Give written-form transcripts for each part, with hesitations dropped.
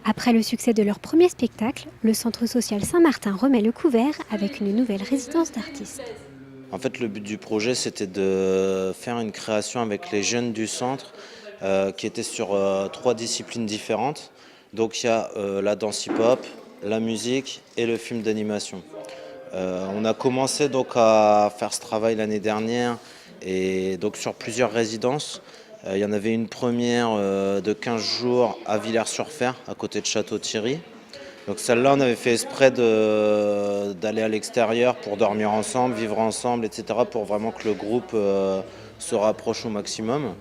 Après le succès de leur premier spectacle, le Centre social Saint-Martin remet le couvert avec une nouvelle résidence d'artistes. En fait, le but du projet, c'était de faire une création avec les jeunes du centre qui étaient sur 3 disciplines différentes. Donc il y a la danse hip-hop, la musique et le film d'animation. On a commencé donc à faire ce travail l'année dernière et donc sur plusieurs résidences. Il y en avait une première de 15 jours à Villers-sur-Fer, à côté de Château-Thierry. Donc celle-là, on avait fait exprès d'aller à l'extérieur pour dormir ensemble, vivre ensemble, etc., pour vraiment que le groupe se rapproche au maximum.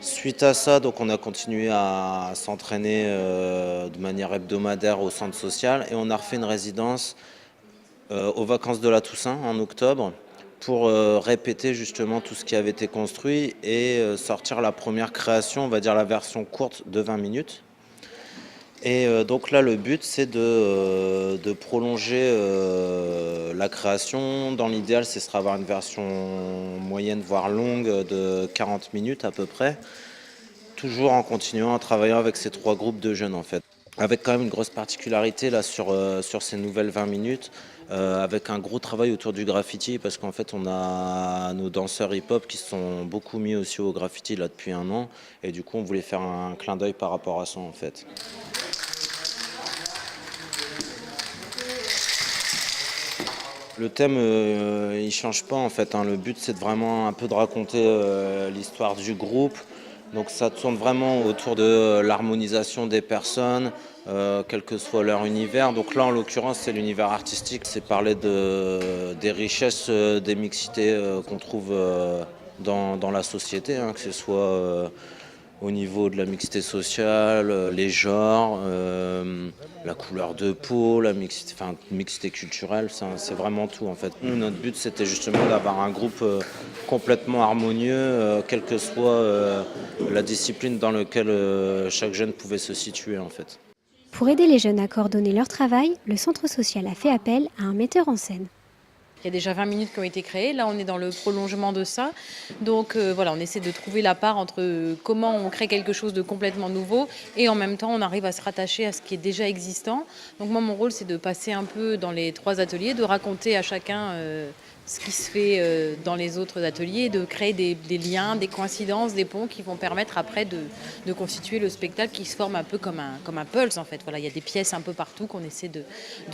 Suite à ça, donc on a continué à s'entraîner de manière hebdomadaire au centre social et on a refait une résidence aux vacances de la Toussaint en octobre pour répéter justement tout ce qui avait été construit et sortir la première création, on va dire la version courte de 20 minutes. Et donc là, le but, c'est de prolonger la création. Dans l'idéal, ce sera avoir une version moyenne, voire longue, de 40 minutes à peu près, toujours en continuant à travailler avec ces 3 groupes de jeunes en fait. Avec quand même une grosse particularité là sur ces nouvelles 20 minutes, avec un gros travail autour du graffiti, parce qu'en fait on a nos danseurs hip-hop qui se sont beaucoup mis aussi au graffiti là depuis un an, et du coup on voulait faire un clin d'œil par rapport à ça en fait. Le thème, il change pas en fait, hein. Le but, c'est vraiment un peu de raconter l'histoire du groupe. Donc ça tourne vraiment autour de l'harmonisation des personnes, quel que soit leur univers. Donc là, en l'occurrence, c'est l'univers artistique. C'est parler des richesses, des mixités qu'on trouve dans la société, hein, que ce soit au niveau de la mixité sociale, les genres, la couleur de peau, la mixité culturelle, c'est vraiment tout en fait. Nous, notre but, c'était justement d'avoir un groupe complètement harmonieux, quelle que soit la discipline dans laquelle chaque jeune pouvait se situer en fait. Pour aider les jeunes à coordonner leur travail, le centre social a fait appel à un metteur en scène. Il y a déjà 20 minutes qui ont été créées. Là, on est dans le prolongement de ça. Donc voilà, on essaie de trouver la part entre comment on crée quelque chose de complètement nouveau et en même temps, on arrive à se rattacher à ce qui est déjà existant. Donc moi, mon rôle, c'est de passer un peu dans les 3 ateliers, de raconter à chacun ce qui se fait dans les autres ateliers, de créer des liens, des coïncidences, des ponts qui vont permettre après de constituer le spectacle qui se forme un peu comme un pulse en fait. Voilà, il y a des pièces un peu partout qu'on essaie de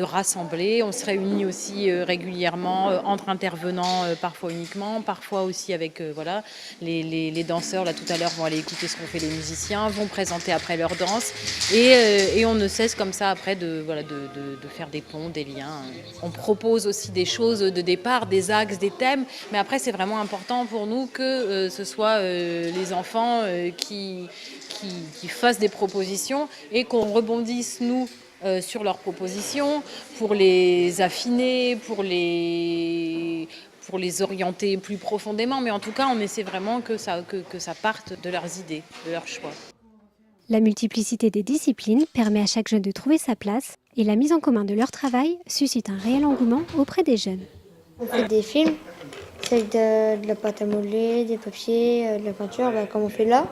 rassembler. On se réunit aussi régulièrement entre intervenants, parfois uniquement, parfois aussi avec voilà, les danseurs. Là tout à l'heure vont aller écouter ce qu'ont fait les musiciens, vont présenter après leur danse et on ne cesse comme ça après de faire des ponts, des liens. On propose aussi des choses de départ, des axes, des thèmes, mais après c'est vraiment important pour nous que ce soit les enfants qui fassent des propositions et qu'on rebondisse nous sur leurs propositions pour les affiner, pour les orienter plus profondément, mais en tout cas on essaie vraiment que ça parte de leurs idées, de leurs choix. La multiplicité des disciplines permet à chaque jeune de trouver sa place et la mise en commun de leur travail suscite un réel engouement auprès des jeunes. On fait des films, c'est avec de la pâte à modeler, des papiers, de la peinture, comme on fait là.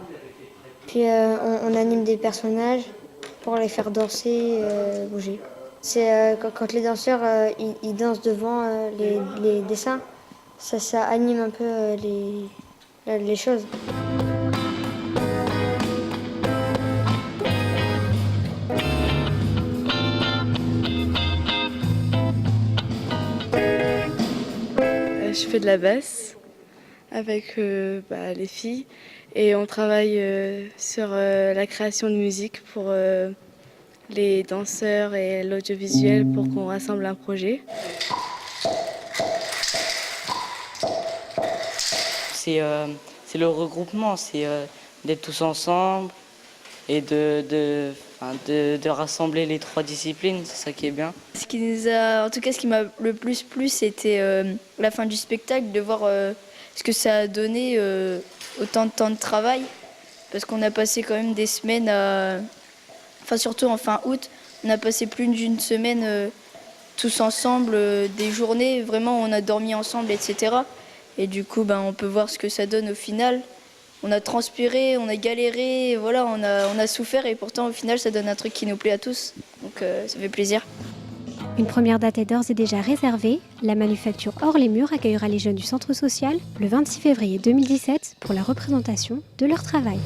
Puis on anime des personnages pour les faire danser, bouger. C'est quand les danseurs ils dansent devant les dessins, ça anime un peu les choses. Je fais de la basse avec les filles et on travaille sur la création de musique pour les danseurs et l'audiovisuel pour qu'on rassemble un projet. C'est le regroupement, c'est d'être tous ensemble et de rassembler les 3 disciplines, c'est ça qui est bien. Ce qui m'a le plus plu, c'était la fin du spectacle, de voir ce que ça a donné autant de temps de travail, parce qu'on a passé quand même des semaines, surtout en fin août, on a passé plus d'une semaine tous ensemble, des journées, vraiment on a dormi ensemble, etc. Et du coup, on peut voir ce que ça donne au final. on a transpiré, on a galéré, voilà, on a souffert et pourtant au final ça donne un truc qui nous plaît à tous. Donc ça fait plaisir. Une première date est d'ores et déjà réservée. La manufacture Hors les Murs accueillera les jeunes du centre social le 26 février 2017 pour la représentation de leur travail.